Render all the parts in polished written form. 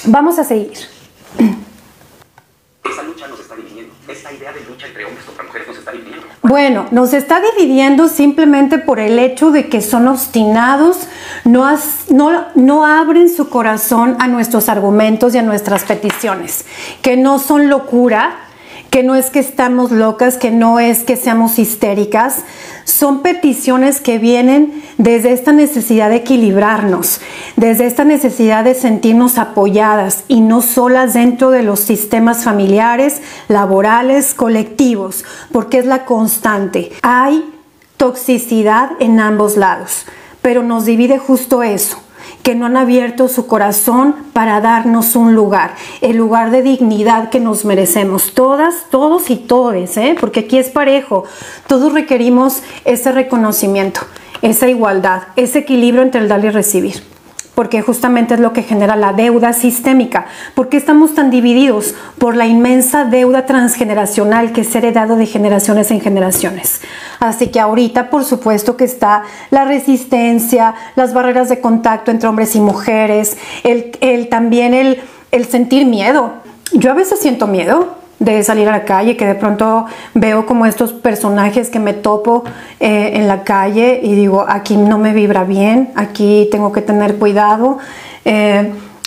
Vamos a seguir. Esa lucha nos está dividiendo. Esta idea de lucha entre hombres contra mujeres nos está dividiendo. Bueno, nos está dividiendo simplemente por el hecho de que son obstinados, no abren su corazón a nuestros argumentos y a nuestras peticiones, que no son locura, que no es que estamos locas, que no es que seamos histéricas. Son peticiones que vienen desde esta necesidad de equilibrarnos, desde esta necesidad de sentirnos apoyadas y no solas dentro de los sistemas familiares, laborales, colectivos, porque es la constante. Hay toxicidad en ambos lados, pero nos divide justo eso, que no han abierto su corazón para darnos un lugar, el lugar de dignidad que nos merecemos, todas, todos y todes, porque aquí es parejo, todos requerimos ese reconocimiento, esa igualdad, ese equilibrio entre el dar y recibir, porque justamente es lo que genera la deuda sistémica. ¿Por qué estamos tan divididos? Por la inmensa deuda transgeneracional que se ha heredado de generaciones en generaciones. Así que ahorita, por supuesto que está la resistencia, las barreras de contacto entre hombres y mujeres, también el sentir miedo. Yo a veces siento miedo de salir a la calle, que de pronto veo como estos personajes que me topo en la calle y digo, aquí no me vibra bien, aquí tengo que tener cuidado,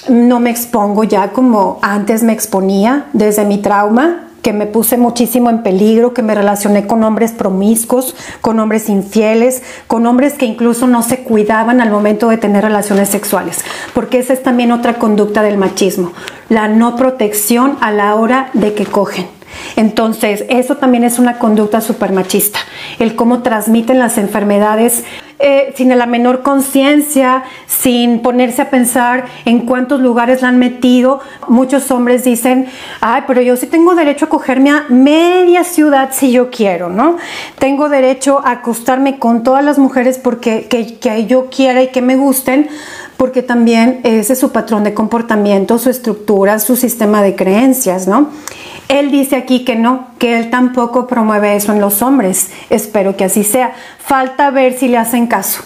no me expongo ya como antes me exponía desde mi trauma, que me puse muchísimo en peligro, que me relacioné con hombres promiscuos, con hombres infieles, con hombres que incluso no se cuidaban al momento de tener relaciones sexuales, porque esa es también otra conducta del machismo, la no protección a la hora de que cogen. Entonces, eso también es una conducta súper machista, el cómo transmiten las enfermedades sin la menor conciencia, sin ponerse a pensar en cuántos lugares la han metido. Muchos hombres dicen, ay, pero yo sí tengo derecho a cogerme a media ciudad si yo quiero, ¿no? Tengo derecho a acostarme con todas las mujeres porque que yo quiera y que me gusten, porque también ese es su patrón de comportamiento, su estructura, su sistema de creencias, ¿no? Él dice aquí que no, que él tampoco promueve eso en los hombres. Espero que así sea. Falta ver si le hacen caso,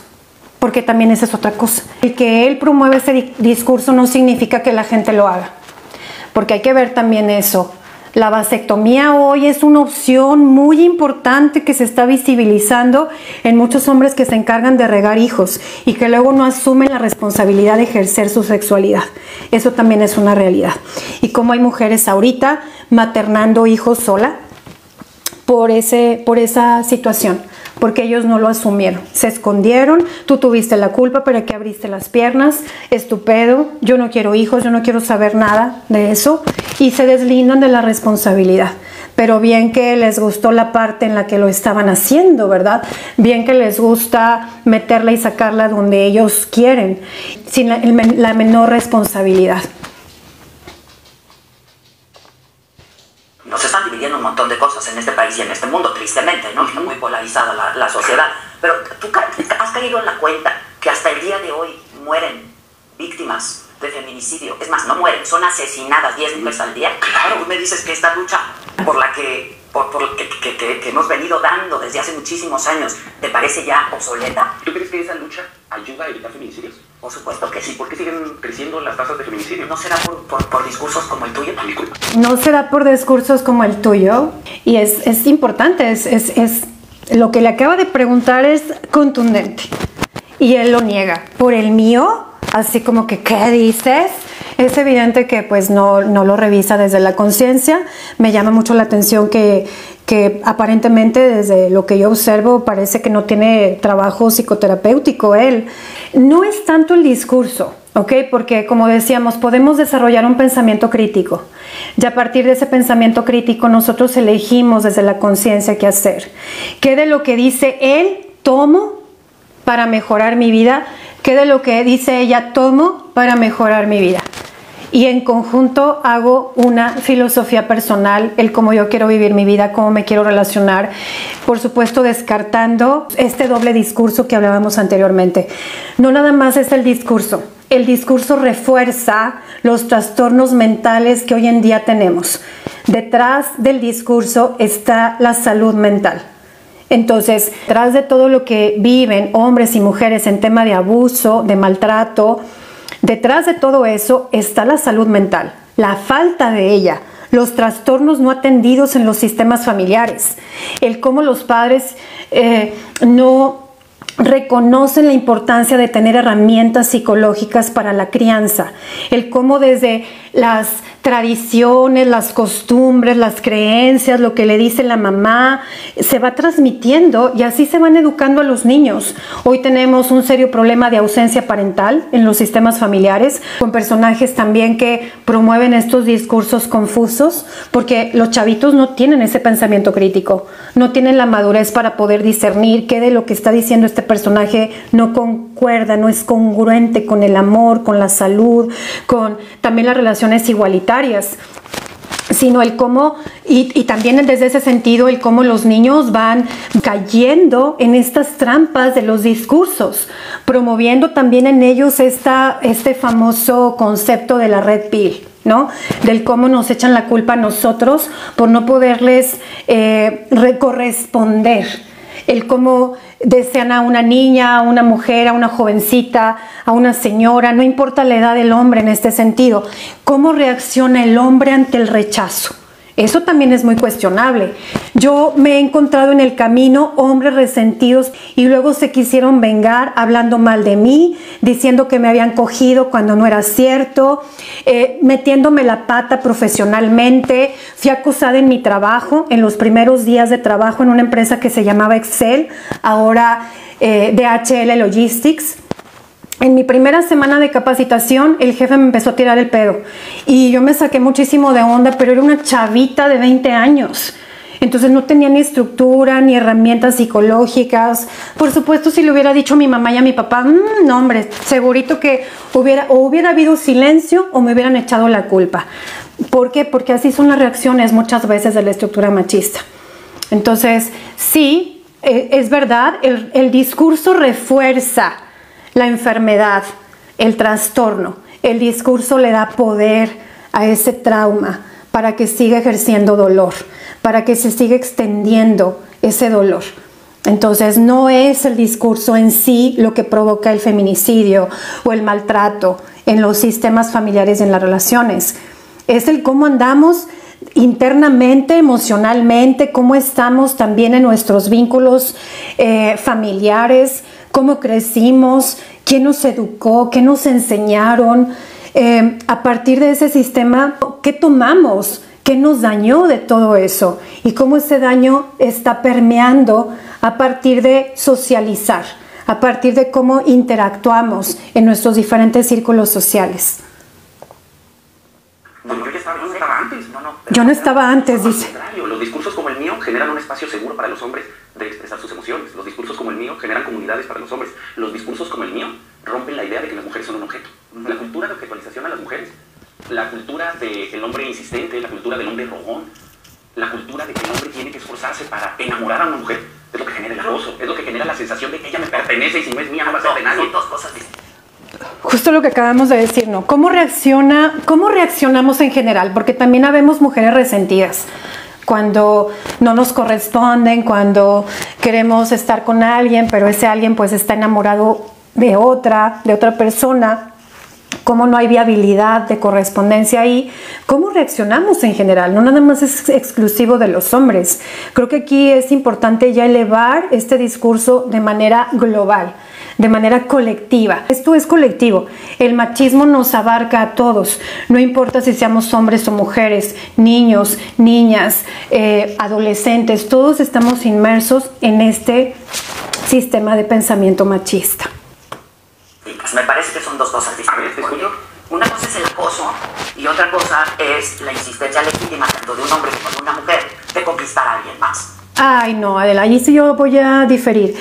porque también esa es otra cosa. El que él promueve ese discurso no significa que la gente lo haga, porque hay que ver también eso. La vasectomía hoy es una opción muy importante que se está visibilizando en muchos hombres que se encargan de regar hijos y que luego no asumen la responsabilidad de ejercer su sexualidad. Eso también es una realidad. Y como hay mujeres ahorita maternando hijos sola por esa situación, porque ellos no lo asumieron, se escondieron, tú tuviste la culpa, pero que abriste las piernas, estupendo, yo no quiero hijos, yo no quiero saber nada de eso, y se deslindan de la responsabilidad. Pero bien que les gustó la parte en la que lo estaban haciendo, ¿verdad? Bien que les gusta meterla y sacarla donde ellos quieren, sin la menor responsabilidad. Nos están dividiendo un montón de cosas en este país y en este mundo, tristemente, ¿no? Está muy polarizada la sociedad. Pero tú has caído en la cuenta que hasta el día de hoy mueren víctimas de feminicidio. Es más, no mueren, son asesinadas 10 mujeres al día. Claro, tú me dices que esta lucha por la que hemos venido dando desde hace muchísimos años, ¿te parece ya obsoleta? ¿Tú crees que esa lucha ayuda a evitar feminicidios? Por supuesto que sí. ¿Por qué siguen creciendo las tasas de feminicidio? ¿No será por discursos como el tuyo? No será por discursos como el tuyo. Y es importante, lo que le acaba de preguntar es contundente. Y él lo niega. Por el mío, así como que, ¿qué dices? Es evidente que pues no lo revisa desde la conciencia. Me llama mucho la atención que aparentemente desde lo que yo observo parece que no tiene trabajo psicoterapéutico él. No es tanto el discurso, ¿ok? Porque como decíamos, podemos desarrollar un pensamiento crítico y a partir de ese pensamiento crítico nosotros elegimos desde la conciencia qué hacer. ¿Qué de lo que dice él tomo para mejorar mi vida? ¿Qué de lo que dice ella tomo para mejorar mi vida? Y en conjunto hago una filosofía personal, el cómo yo quiero vivir mi vida, cómo me quiero relacionar, por supuesto descartando este doble discurso que hablábamos anteriormente. No nada más es el discurso refuerza los trastornos mentales que hoy en día tenemos. Detrás del discurso está la salud mental. Entonces, detrás de todo lo que viven hombres y mujeres en tema de abuso, de maltrato, Detrás de todo eso está la salud mental, la falta de ella, los trastornos no atendidos en los sistemas familiares, el cómo los padres no reconocen la importancia de tener herramientas psicológicas para la crianza, el cómo desde las tradiciones, las costumbres, las creencias, lo que le dice la mamá, se va transmitiendo y así se van educando a los niños. Hoy tenemos un serio problema de ausencia parental en los sistemas familiares, con personajes también que promueven estos discursos confusos, porque los chavitos no tienen ese pensamiento crítico, no tienen la madurez para poder discernir qué de lo que está diciendo este personaje no concuerda, no es congruente con el amor, con la salud, con también las relaciones igualitarias, sino el cómo, y también desde ese sentido, el cómo los niños van cayendo en estas trampas de los discursos, promoviendo también en ellos este famoso concepto de la red pill, ¿no? Del cómo nos echan la culpa a nosotros por no poderles corresponder, el cómo desean a una niña, a una mujer, a una jovencita, a una señora, no importa la edad del hombre en este sentido. ¿Cómo reacciona el hombre ante el rechazo? Eso también es muy cuestionable. Yo me he encontrado en el camino hombres resentidos y luego se quisieron vengar hablando mal de mí, diciendo que me habían cogido cuando no era cierto, metiéndome la pata profesionalmente. Fui acusada en mi trabajo, en los primeros días de trabajo en una empresa que se llamaba Excel, ahora DHL Logistics. En mi primera semana de capacitación, el jefe me empezó a tirar el pedo y yo me saqué muchísimo de onda, pero era una chavita de 20 años. Entonces no tenía ni estructura, ni herramientas psicológicas. Por supuesto, si le hubiera dicho a mi mamá y a mi papá, no hombre, segurito que hubiera habido silencio o me hubieran echado la culpa. ¿Por qué? Porque así son las reacciones muchas veces de la estructura machista. Entonces, sí, es verdad, el discurso refuerza la enfermedad, el trastorno. El discurso le da poder a ese trauma para que siga ejerciendo dolor, para que se siga extendiendo ese dolor. Entonces no es el discurso en sí lo que provoca el feminicidio o el maltrato en los sistemas familiares y en las relaciones. Es el cómo andamos internamente, emocionalmente, cómo estamos también en nuestros vínculos familiares, cómo crecimos, quién nos educó, qué nos enseñaron, a partir de ese sistema, qué tomamos, qué nos dañó de todo eso y cómo ese daño está permeando a partir de socializar, a partir de cómo interactuamos en nuestros diferentes círculos sociales. No, yo no estaba antes. Yo no estaba antes, dice. Los discursos como el mío generan un espacio seguro para los hombres de expresar sus emociones. Los discursos como el mío generan comunidades para los hombres. Los discursos como el mío rompen la idea de que las mujeres son un objeto. La cultura de objetualización a las mujeres, la cultura del hombre insistente, la cultura del hombre rogón, la cultura de que el hombre tiene que esforzarse para enamorar a una mujer, es lo que genera el acoso, es lo que genera la sensación de que ella me pertenece y si no es mía no va a ser de nadie. Son dos cosas distintas. Justo lo que acabamos de decir, ¿no? ¿Cómo reaccionamos en general? Porque también habemos mujeres resentidas cuando no nos corresponden, cuando queremos estar con alguien, pero ese alguien pues está enamorado de otra persona. ¿Cómo no hay viabilidad de correspondencia ahí? ¿Cómo reaccionamos en general? No nada más es exclusivo de los hombres. Creo que aquí es importante ya elevar este discurso de manera global, de manera colectiva. Esto es colectivo. El machismo nos abarca a todos. No importa si seamos hombres o mujeres, niños, niñas, adolescentes. Todos estamos inmersos en este sistema de pensamiento machista. Pues me parece que son dos cosas distintas. Una cosa es el acoso y otra cosa es la insistencia legítima tanto de un hombre como de una mujer de conquistar a alguien más. Ay, no, Adela, ahí sí yo voy a diferir.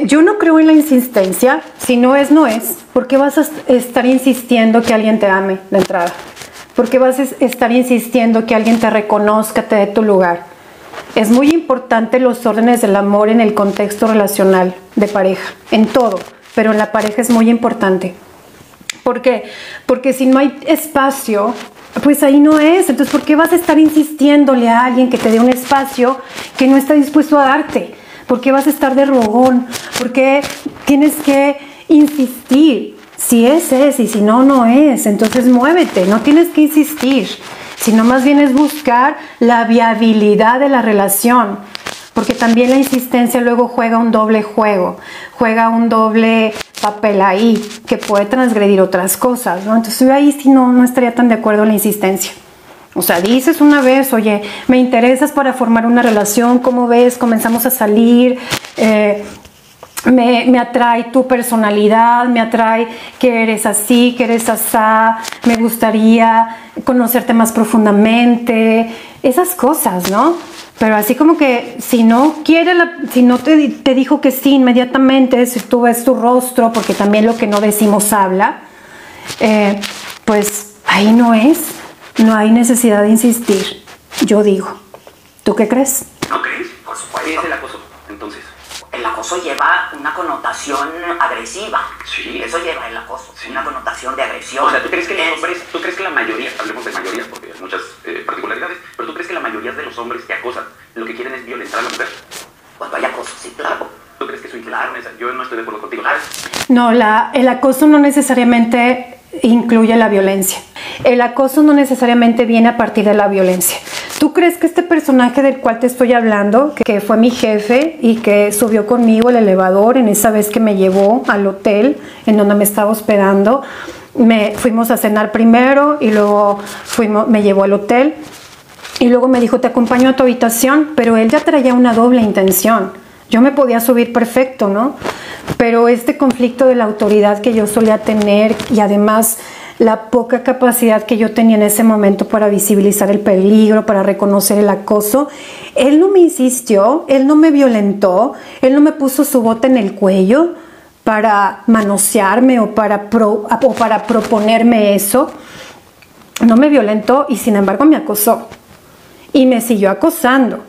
Yo no creo en la insistencia. Si no es, no es. ¿Por qué vas a estar insistiendo que alguien te ame de entrada? ¿Por qué vas a estar insistiendo que alguien te reconozca, te dé tu lugar? Es muy importante los órdenes del amor en el contexto relacional de pareja, en todo, pero en la pareja es muy importante. ¿Por qué? Porque si no hay espacio, pues ahí no es. Entonces, ¿por qué vas a estar insistiéndole a alguien que te dé un espacio que no está dispuesto a darte? ¿Por qué vas a estar de rogón? ¿Por qué tienes que insistir Si es, y si no, no es. Entonces muévete, no tienes que insistir, sino más bien es buscar la viabilidad de la relación. Porque también la insistencia luego juega un doble juego, juega un doble papel ahí, que puede transgredir otras cosas, ¿no? Entonces yo ahí sí no estaría tan de acuerdo en la insistencia. O sea, dices una vez, oye, me interesas para formar una relación, ¿cómo ves? Comenzamos a salir, me atrae tu personalidad, me atrae que eres así, que eres asá, me gustaría conocerte más profundamente, esas cosas, ¿no? Pero así como que si no quiere, si no te dijo que sí inmediatamente, si tú ves tu rostro, porque también lo que no decimos habla, pues ahí no hay necesidad de insistir, yo digo. ¿Tú qué crees? ¿No crees? Por supuesto. ¿Qué es el acoso, entonces? El acoso lleva una connotación agresiva. Sí. Eso lleva el acoso, Sí. una connotación de agresión. O sea, ¿tú crees que los hombres, tú crees que la mayoría, hablemos de mayorías porque hay muchas particularidades, pero tú crees que la mayoría de los hombres que acosan lo que quieren es violentar a la mujer? Cuando hay acoso, sí, claro. ¿Tú crees que su intención es esa? Yo no estoy de acuerdo contigo, ¿sabes? No, el acoso no necesariamente incluye la violencia. El acoso no necesariamente viene a partir de la violencia. ¿Tú crees que este personaje del cual te estoy hablando, que fue mi jefe y que subió conmigo el elevador en esa vez que me llevó al hotel en donde me estaba hospedando, fuimos a cenar primero y luego me llevó al hotel y luego me dijo, te acompaño a tu habitación, pero él ya traía una doble intención. Yo me podía subir perfecto, ¿no? Pero este conflicto de la autoridad que yo solía tener y además la poca capacidad que yo tenía en ese momento para visibilizar el peligro, para reconocer el acoso, él no me insistió, él no me violentó, él no me puso su bote en el cuello para manosearme o para proponerme eso. No me violentó y sin embargo me acosó y me siguió acosando.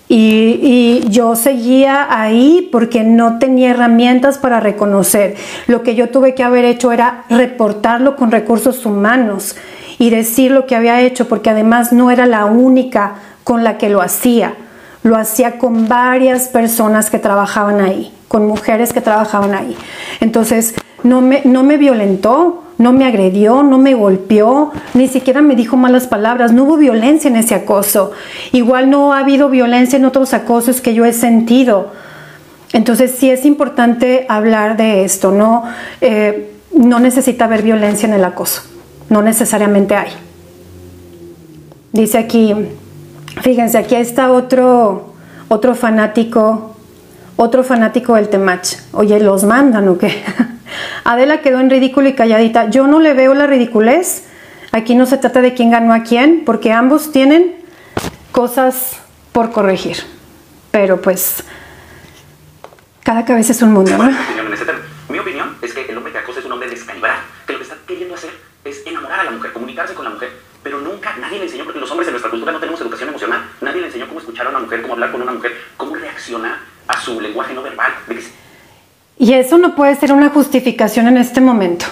Y yo seguía ahí porque no tenía herramientas para reconocer. Lo que yo tuve que haber hecho era reportarlo con recursos humanos y decir lo que había hecho, porque además no era la única con la que lo hacía. Lo hacía con varias personas que trabajaban ahí, con mujeres que trabajaban ahí. Entonces no me violentó, no me agredió, no me golpeó, ni siquiera me dijo malas palabras. No hubo violencia en ese acoso. Igual no ha habido violencia en otros acosos que yo he sentido. Entonces sí es importante hablar de esto, ¿no? No necesita haber violencia en el acoso. No necesariamente hay. Dice aquí, fíjense, aquí está otro fanático del Temach. Oye, ¿los mandan o qué? Adela quedó en ridículo y calladita. Yo no le veo la ridiculez. Aquí no se trata de quién ganó a quién, porque ambos tienen cosas por corregir. Pero pues, cada cabeza es un mundo, ¿no? Mi opinión es que el hombre que acosa es un hombre descalibrado, que lo que está queriendo hacer es enamorar a la mujer, comunicarse con la mujer, pero nunca nadie le enseñó, porque los hombres en nuestra cultura no tenemos educación emocional, nadie le enseñó cómo escuchar a una mujer, cómo hablar con una mujer, cómo reaccionar a su lenguaje no verbal. Y eso no puede ser una justificación en este momento.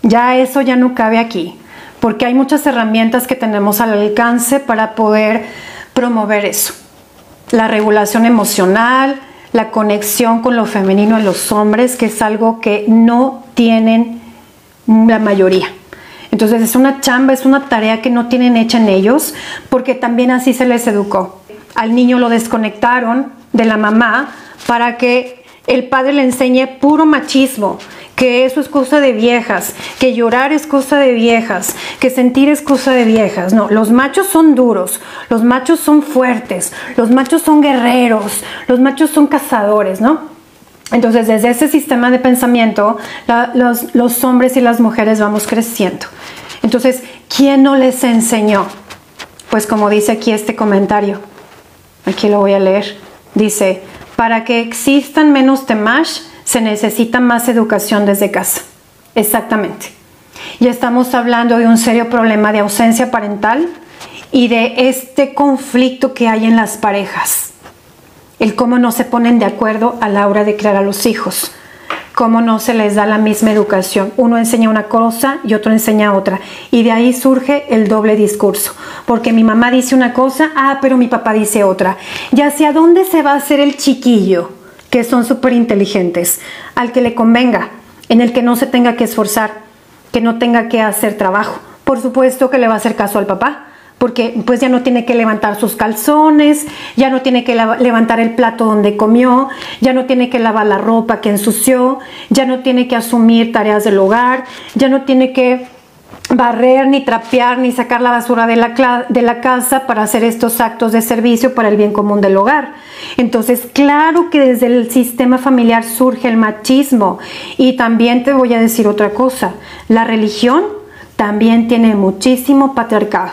Ya eso ya no cabe aquí, porque hay muchas herramientas que tenemos al alcance para poder promover eso. La regulación emocional, la conexión con lo femenino en los hombres, que es algo que no tienen la mayoría. Entonces es una chamba, es una tarea que no tienen hecha en ellos, porque también así se les educó. Al niño lo desconectaron de la mamá para que el padre le enseñe puro machismo, que eso es cosa de viejas, que llorar es cosa de viejas, que sentir es cosa de viejas. No, los machos son duros, los machos son fuertes, los machos son guerreros, los machos son cazadores, ¿no? Entonces, desde ese sistema de pensamiento, los hombres y las mujeres vamos creciendo. Entonces, ¿quién no les enseñó? Pues como dice aquí este comentario, aquí lo voy a leer, dice: para que existan menos Temach, se necesita más educación desde casa. Exactamente. Ya estamos hablando de un serio problema de ausencia parental y de este conflicto que hay en las parejas. El cómo no se ponen de acuerdo a la hora de criar a los hijos. Cómo no se les da la misma educación. Uno enseña una cosa y otro enseña otra. Y de ahí surge el doble discurso. Porque mi mamá dice una cosa, pero mi papá dice otra. ¿Y hacia dónde se va a hacer el chiquillo? Que son súper inteligentes. Al que le convenga. en el que no se tenga que esforzar, que no tenga que hacer trabajo. Por supuesto que le va a hacer caso al papá, porque pues ya no tiene que levantar sus calzones, ya no tiene que levantar el plato donde comió, ya no tiene que lavar la ropa que ensució, ya no tiene que asumir tareas del hogar, ya no tiene que barrer, ni trapear, ni sacar la basura de la casa para hacer estos actos de servicio para el bien común del hogar. Entonces, claro que desde el sistema familiar surge el machismo. Y también te voy a decir otra cosa, la religión también tiene muchísimo patriarcado.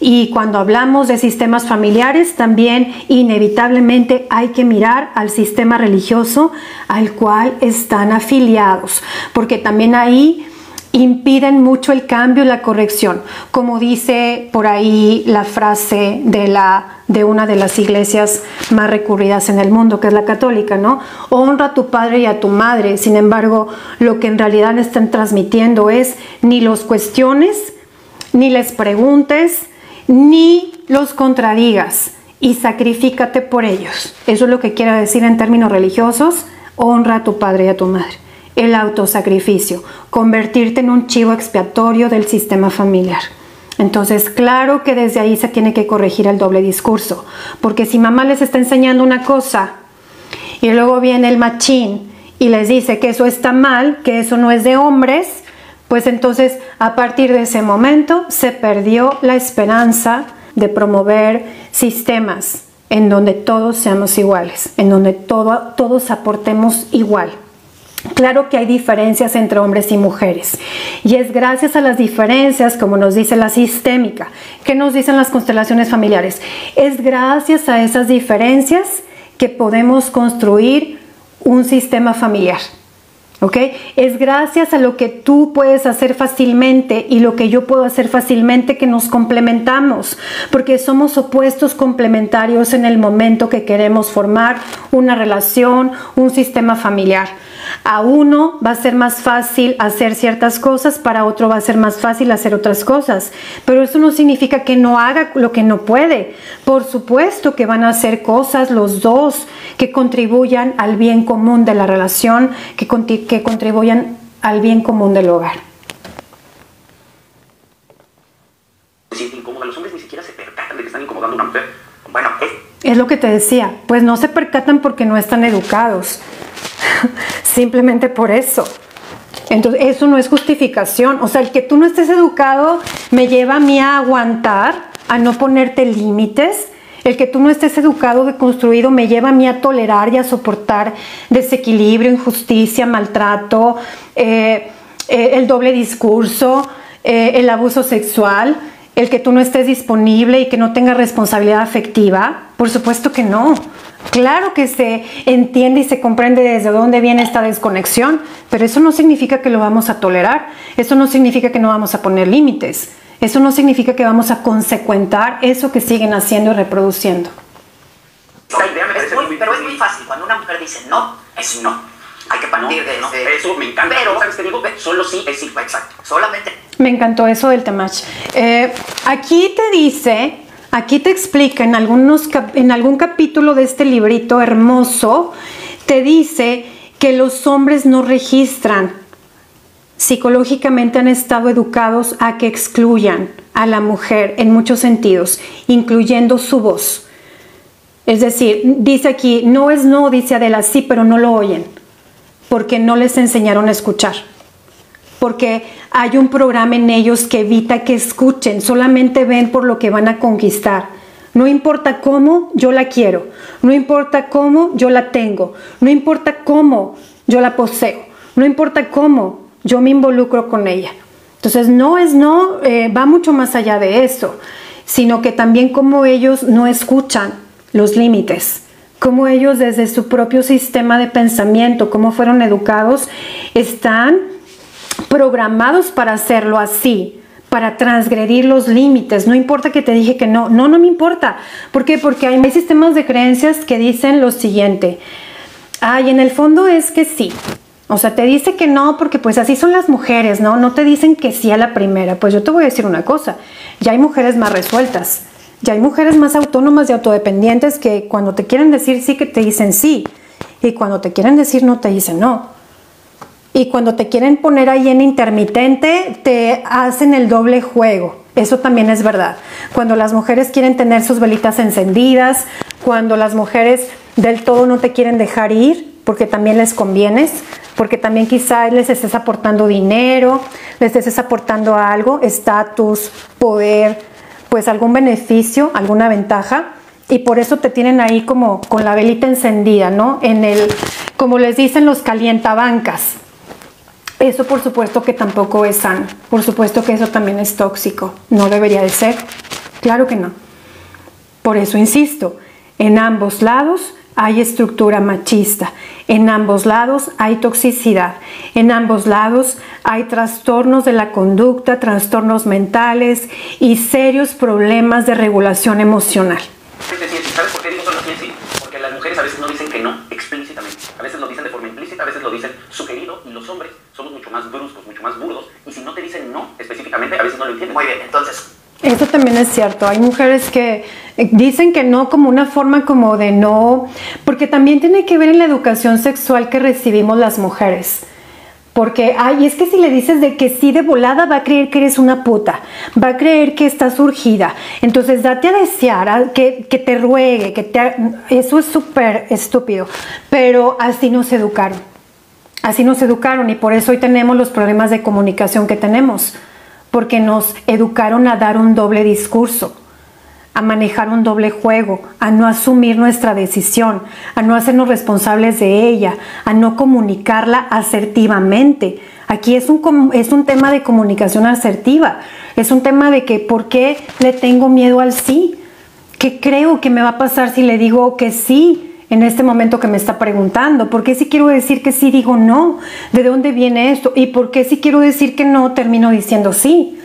Y cuando hablamos de sistemas familiares, también inevitablemente hay que mirar al sistema religioso al cual están afiliados, porque también ahí impiden mucho el cambio y la corrección. Como dice por ahí la frase de una de las iglesias más recurridas en el mundo, que es la católica, ¿no? Honra a tu padre y a tu madre. Sin embargo, lo que en realidad están transmitiendo es ni los cuestiones, ni les preguntes, ni los contradigas, y sacrifícate por ellos. Eso es lo que quiere decir en términos religiosos: honra a tu padre y a tu madre. El autosacrificio, convertirte en un chivo expiatorio del sistema familiar. Entonces, claro que desde ahí se tiene que corregir el doble discurso, porque si mamá les está enseñando una cosa y luego viene el machín y les dice que eso está mal, que eso no es de hombres, pues entonces a partir de ese momento se perdió la esperanza de promover sistemas en donde todos seamos iguales, en donde todos aportemos igual. Claro que hay diferencias entre hombres y mujeres, y es gracias a las diferencias, como nos dice la sistémica, que nos dicen las constelaciones familiares, es gracias a esas diferencias que podemos construir un sistema familiar. ¿Ok? Es gracias a lo que tú puedes hacer fácilmente y lo que yo puedo hacer fácilmente que nos complementamos, porque somos opuestos complementarios en el momento que queremos formar una relación, un sistema familiar. A uno va a ser más fácil hacer ciertas cosas, para otro va a ser más fácil hacer otras cosas, pero eso no significa que no haga lo que no puede. Por supuesto que van a hacer cosas los dos que contribuyan al bien común de la relación, que contribuyan al bien común del hogar. Se siente incómoda, los hombres ni siquiera se percatan de que están incomodando a una mujer. Bueno, es lo que te decía, pues no se percatan porque no están educados. Simplemente por eso. Entonces, eso no es justificación. O sea, el que tú no estés educado me lleva a mí a aguantar, a no ponerte límites. El que tú no estés educado, deconstruido, me lleva a mí a tolerar y a soportar desequilibrio, injusticia, maltrato, el doble discurso, el abuso sexual. El que tú no estés disponible y que no tengas responsabilidad afectiva. Por supuesto que no. Claro que se entiende y se comprende desde dónde viene esta desconexión, pero eso no significa que lo vamos a tolerar, eso no significa que no vamos a poner límites, eso no significa que vamos a consecuentar eso que siguen haciendo y reproduciendo. Pero es muy fácil, cuando una mujer dice no, es no. Hay que partir de no. Eso me encanta. Pero, ¿sabes qué digo? Solo sí es sí, exacto. Solamente. Me encantó eso del temach. Aquí te dice... Aquí te explica en algún capítulo de este librito hermoso, te dice que los hombres no registran. Psicológicamente han estado educados a que excluyan a la mujer en muchos sentidos, incluyendo su voz. Es decir, dice aquí, no es no, dice Adela, sí, pero no lo oyen, porque no les enseñaron a escuchar. Porque hay un programa en ellos que evita que escuchen, solamente ven por lo que van a conquistar. No importa cómo yo la quiero, no importa cómo yo la tengo, no importa cómo yo la poseo, no importa cómo yo me involucro con ella. Entonces no es no, va mucho más allá de eso, sino que también cómo ellos no escuchan los límites, cómo ellos desde su propio sistema de pensamiento, cómo fueron educados, están programados para hacerlo así, para transgredir los límites. No importa que te dije que no, no me importa. ¿Por qué? Porque hay sistemas de creencias que dicen lo siguiente: ay, en el fondo es que sí. O sea, te dice que no porque pues así son las mujeres, ¿no? No te dicen que sí a la primera. Pues yo te voy a decir una cosa, ya hay mujeres más resueltas, ya hay mujeres más autónomas y autodependientes que cuando te quieren decir sí, que te dicen sí, y cuando te quieren decir no, te dicen no. Y cuando te quieren poner ahí en intermitente, te hacen el doble juego. Eso también es verdad. Cuando las mujeres quieren tener sus velitas encendidas, cuando las mujeres del todo no te quieren dejar ir, porque también les convienes, porque también quizás les estés aportando dinero, les estés aportando algo, estatus, poder, pues algún beneficio, alguna ventaja, y por eso te tienen ahí como con la velita encendida, ¿no? En el, como les dicen, los calientabancas. Eso por supuesto que tampoco es sano, por supuesto que eso también es tóxico, no debería de ser, claro que no. Por eso insisto, en ambos lados hay estructura machista, en ambos lados hay toxicidad, en ambos lados hay trastornos de la conducta, trastornos mentales y serios problemas de regulación emocional. ¿Sabes por qué digo solo sí en sí? Porque las mujeres a veces no dicen que no explícitamente, a veces lo dicen de forma implícita, a veces lo dicen sugerido, y los hombres somos mucho más bruscos, mucho más burdos, y si no te dicen no específicamente, a veces no lo entienden. Muy bien, entonces... Eso también es cierto, hay mujeres que dicen que no como una forma como de no, porque también tiene que ver en la educación sexual que recibimos las mujeres. Porque, ay, es que si le dices de que sí de volada va a creer que eres una puta, va a creer que estás urgida, entonces date a desear, que te ruegue, eso es súper estúpido, pero así nos educaron, y por eso hoy tenemos los problemas de comunicación que tenemos, porque nos educaron a dar un doble discurso, a manejar un doble juego, a no asumir nuestra decisión, a no hacernos responsables de ella, a no comunicarla asertivamente. Aquí es un tema de comunicación asertiva, es un tema de que ¿por qué le tengo miedo al sí? ¿Qué creo que me va a pasar si le digo que sí en este momento que me está preguntando? ¿Por qué si quiero decir que sí digo no? ¿De dónde viene esto? ¿Y por qué si quiero decir que no termino diciendo sí?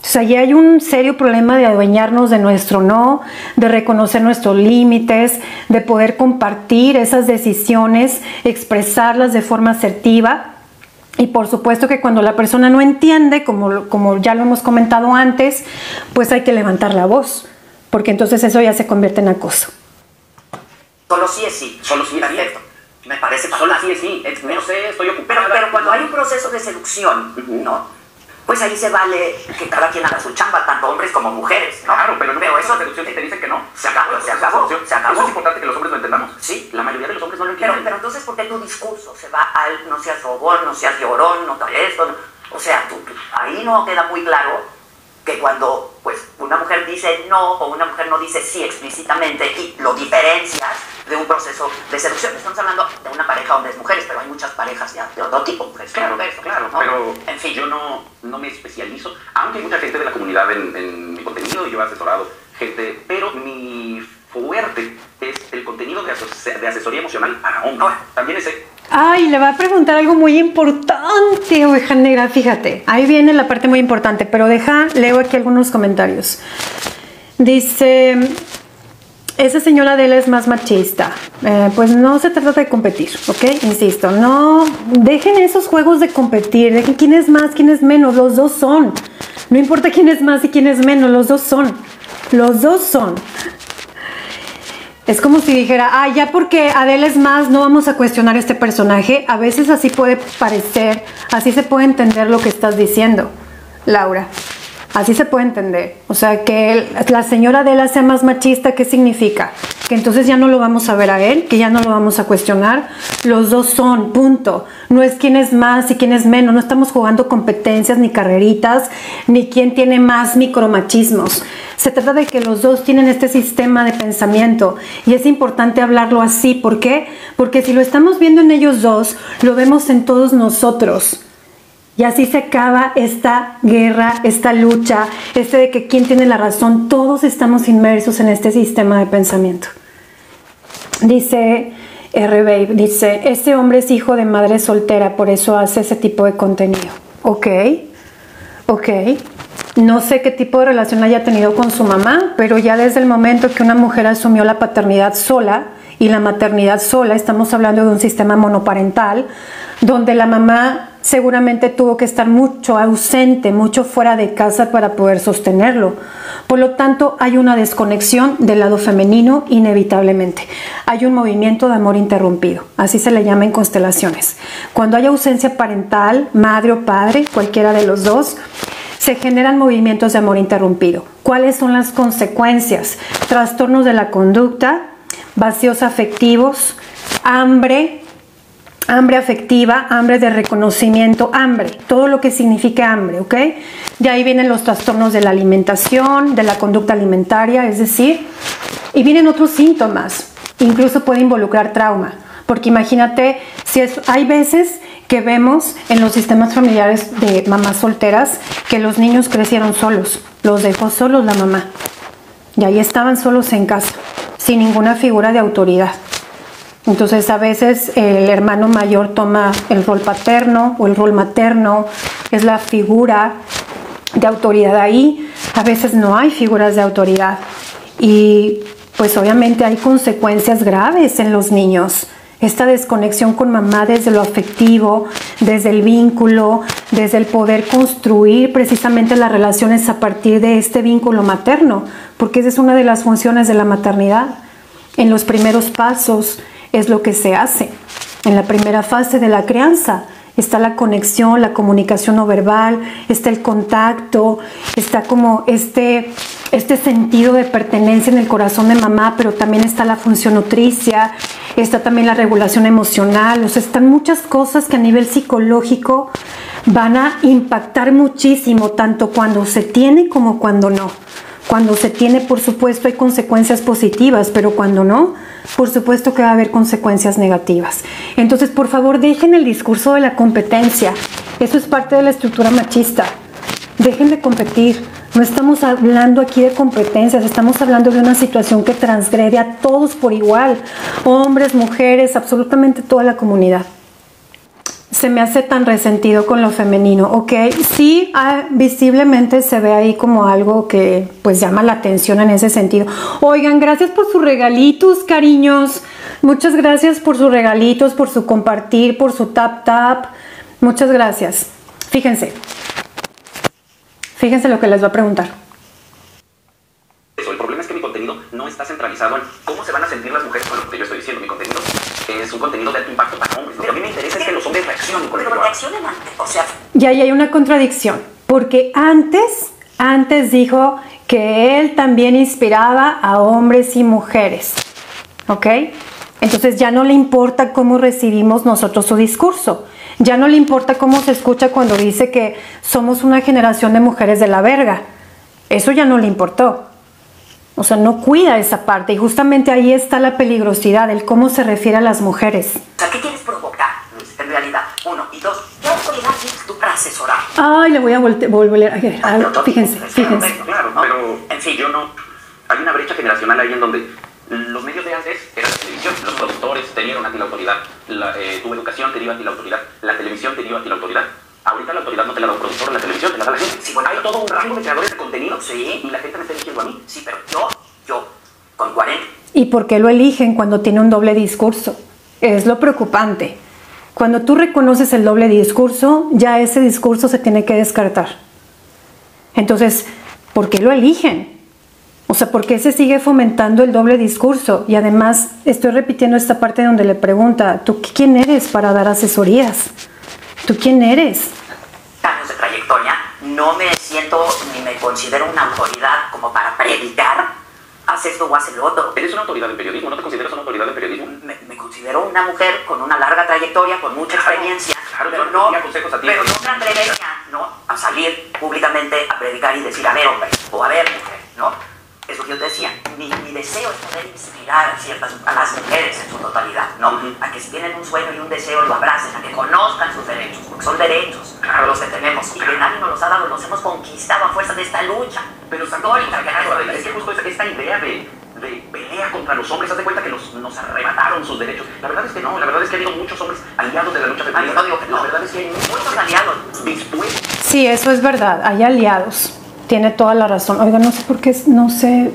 O sea, ya hay un serio problema de adueñarnos de nuestro no, de reconocer nuestros límites, de poder compartir esas decisiones, expresarlas de forma asertiva. Y por supuesto que cuando la persona no entiende, como ya lo hemos comentado antes, pues hay que levantar la voz, porque entonces eso ya se convierte en acoso. Solo sí es sí. Solo sí es sí. Perfecto. Me parece Solo fantástico. sí es sí. No sé, estoy ocupada. Pero cuando hay un proceso de seducción, ¿no? Pues ahí se vale que cada quien haga su chamba, tanto hombres como mujeres, ¿no? Claro, pero eso de seducción si te dicen que no. Se acabó. Eso es importante que los hombres lo entendamos. Sí, la mayoría de los hombres no lo entienden. Pero entonces, ¿por qué tu discurso se va al no seas robón, no seas llorón, no tal esto? No? O sea, ahí no queda muy claro que cuando pues una mujer dice no o una mujer no dice sí explícitamente y lo diferencias de un proceso de seducción. Estamos hablando de una pareja hombres-mujeres, pero hay muchas parejas ya de otro tipo, mujeres. Claro, ¿no? Pero en fin, yo no me especializo, aunque hay mucha gente de la comunidad en mi contenido, y yo he asesorado gente, pero mi fuerte es el contenido de asesoría emocional para hombres. También ese... Ay, le va a preguntar algo muy importante, oveja negra, fíjate. Ahí viene la parte muy importante, pero leo aquí algunos comentarios. Dice, esa señora Adela es más machista. Pues no se trata de competir, ¿ok? Insisto, no dejen esos juegos de competir, dejen quién es más, quién es menos, los dos son. No importa quién es más y quién es menos, los dos son. Los dos son. Es como si dijera, ya porque Adela es más, no vamos a cuestionar este personaje. A veces así puede parecer, así se puede entender lo que estás diciendo, Laura. Así se puede entender. O sea, que la señora Adela sea más machista, ¿qué significa? Que entonces ya no lo vamos a ver a él, que ya no lo vamos a cuestionar. Los dos son, punto. No es quién es más y quién es menos. No estamos jugando competencias, ni carreritas, ni quién tiene más micromachismos. Se trata de que los dos tienen este sistema de pensamiento y es importante hablarlo así. ¿Por qué? Porque si lo estamos viendo en ellos dos, lo vemos en todos nosotros. Y así se acaba esta guerra, esta lucha, de que quién tiene la razón. Todos estamos inmersos en este sistema de pensamiento. Dice R-Babe, dice, este hombre es hijo de madre soltera, por eso hace ese tipo de contenido. Ok. No sé qué tipo de relación haya tenido con su mamá, pero ya desde el momento que una mujer asumió la paternidad sola y la maternidad sola, estamos hablando de un sistema monoparental, donde la mamá seguramente tuvo que estar mucho ausente, mucho fuera de casa para poder sostenerlo. Por lo tanto, hay una desconexión del lado femenino inevitablemente. Hay un movimiento de amor interrumpido, así se le llama en constelaciones. Cuando hay ausencia parental, madre o padre, cualquiera de los dos, se generan movimientos de amor interrumpido. ¿Cuáles son las consecuencias? Trastornos de la conducta, vacíos afectivos, hambre afectiva, hambre de reconocimiento, hambre, todo lo que significa hambre, ¿ok? De ahí vienen los trastornos de la alimentación, de la conducta alimentaria, es decir, y vienen otros síntomas, incluso puede involucrar trauma, porque imagínate, hay veces que vemos en los sistemas familiares de mamás solteras que los niños crecieron solos, los dejó solos la mamá, y ahí estaban solos en casa, sin ninguna figura de autoridad. Entonces a veces el hermano mayor toma el rol paterno o el rol materno, es la figura de autoridad ahí. A veces no hay figuras de autoridad y pues obviamente hay consecuencias graves en los niños. Esta desconexión con mamá desde lo afectivo, desde el vínculo, desde el poder construir precisamente las relaciones a partir de este vínculo materno, porque esa es una de las funciones de la maternidad. En los primeros pasos es lo que se hace. En la primera fase de la crianza está la conexión, la comunicación no verbal, está el contacto, está como este sentido de pertenencia en el corazón de mamá, pero también está la función nutricia, está también la regulación emocional, o sea, están muchas cosas que a nivel psicológico van a impactar muchísimo, tanto cuando se tiene como cuando no. Cuando se tiene, por supuesto, hay consecuencias positivas, pero cuando no, por supuesto que va a haber consecuencias negativas. Entonces, por favor, dejen el discurso de la competencia. Eso es parte de la estructura machista. Dejen de competir. No estamos hablando aquí de competencias, estamos hablando de una situación que transgrede a todos por igual. Hombres, mujeres, absolutamente toda la comunidad. Se me hace tan resentido con lo femenino, ¿ok? Sí, visiblemente se ve ahí como algo que pues llama la atención en ese sentido. Oigan, gracias por sus regalitos, cariños. Muchas gracias por sus regalitos, por su compartir, por su tap. Muchas gracias. Fíjense lo que les va a preguntar. El problema es que mi contenido no está centralizado en cómo se van a sentir las mujeres con lo que yo estoy diciendo. Mi contenido es un contenido de alto impacto para hombres. Lo que a mí me interesa es que los hombres reaccionen con pero reaccionen antes, o sea... Y ahí hay una contradicción, porque antes dijo que él también inspiraba a hombres y mujeres, ¿ok? Entonces ya no le importa cómo recibimos nosotros su discurso. Ya no le importa cómo se escucha cuando dice que somos una generación de mujeres de la verga. Eso ya no le importó. O sea, no cuida esa parte y justamente ahí está la peligrosidad, el cómo se refiere a las mujeres. O sea, ¿qué quieres provocar, en realidad? Uno. Y dos, ¿qué autoridad tienes tú para asesorar? Ay, le voy a volver a ver. Fíjense. Claro, ¿no? Pero, en fin, hay una brecha generacional ahí en donde los medios de antes eran la televisión, los productores te dieron a ti la autoridad, tu educación te dio a ti la autoridad, la televisión te dio a ti la autoridad. Ahorita la autoridad no te la da un productor en la televisión, te la da la gente. Sí, bueno, hay todo un rango de creadores de contenido, sí, y la gente me está eligiendo a mí. Sí, pero yo, con 40. ¿Y por qué lo eligen cuando tiene un doble discurso? Es lo preocupante. Cuando tú reconoces el doble discurso, ya ese discurso se tiene que descartar. Entonces, ¿por qué lo eligen? O sea, ¿por qué se sigue fomentando el doble discurso? Y además, estoy repitiendo esta parte donde le pregunta, ¿tú quién eres para dar asesorías? ¿Tú quién eres? Años de trayectoria, no me siento ni me considero una autoridad como para predicar. Haz esto o haz el otro. ¿Eres una autoridad en periodismo? ¿No te consideras una autoridad en periodismo? Me considero una mujer con una larga trayectoria, con mucha experiencia. Claro, pero no me atrevería, ¿no?, a salir públicamente a predicar y decir, a ver, hombre, o a ver, mujer, ¿no? Es lo que yo te decía, mi deseo es poder inspirar a las mujeres en su totalidad, ¿no? A que si tienen un sueño y un deseo lo abracen, a que conozcan sus derechos, porque son derechos, claro, los que tenemos, y que nadie nos los ha dado, los hemos conquistado a fuerza de esta lucha. Pero histórica, claro, es que justo esta idea de pelea contra los hombres, haz de cuenta que nos arrebataron sus derechos. La verdad es que no, la verdad es que ha habido muchos hombres aliados de la lucha feminista. Yo no digo que no. La verdad es que hay muchos aliados dispuestos. Sí, eso es verdad, hay aliados. Tiene toda la razón. Oiga, no sé por qué, no sé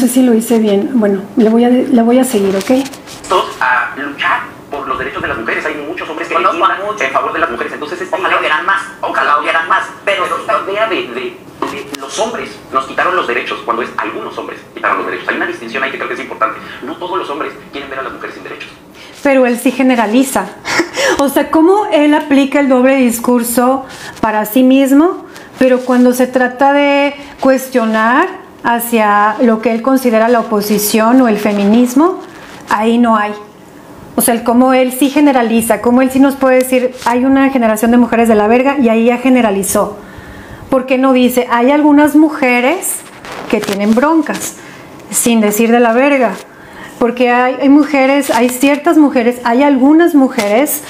si lo hice bien. Bueno, le voy a seguir, ¿ok? Todos a luchar por los derechos de las mujeres. Hay muchos hombres que legislan en favor de las mujeres. Entonces, ojalá hubieran más, pero esta idea de los hombres nos quitaron los derechos, cuando es algunos hombres quitaron los derechos. Hay una distinción ahí que creo que es importante. No todos los hombres quieren ver a las mujeres sin derechos. Pero él sí generaliza. O sea, cómo él aplica el doble discurso para sí mismo, pero cuando se trata de cuestionar hacia lo que él considera la oposición o el feminismo, ahí no hay. O sea, cómo él sí generaliza, cómo él sí nos puede decir, hay una generación de mujeres de la verga, y ahí ya generalizó. ¿Por qué no dice, hay algunas mujeres que tienen broncas, sin decir de la verga? Porque hay mujeres, hay ciertas mujeres, hay algunas mujeres,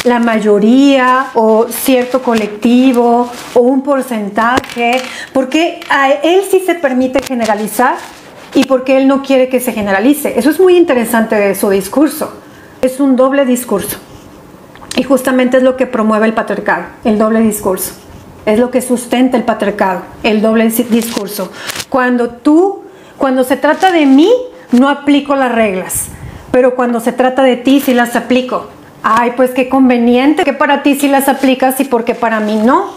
la mayoría o cierto colectivo o un porcentaje, porque a él sí se permite generalizar y porque él no quiere que se generalice. Eso es muy interesante de su discurso. Es un doble discurso. Y justamente es lo que promueve el patriarcado, el doble discurso. Es lo que sustenta el patriarcado, el doble discurso. Cuando se trata de mí, no aplico las reglas, pero cuando se trata de ti, sí las aplico. Ay, pues qué conveniente que para ti sí las aplicas y porque para mí no.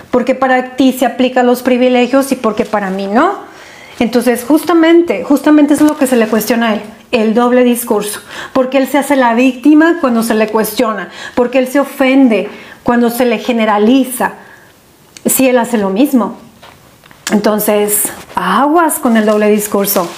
Porque para ti se aplican los privilegios y porque para mí no. Entonces, justamente eso es lo que se le cuestiona a él, el doble discurso. Porque él se hace la víctima cuando se le cuestiona, porque él se ofende cuando se le generaliza. Sí, él hace lo mismo. Entonces, aguas con el doble discurso.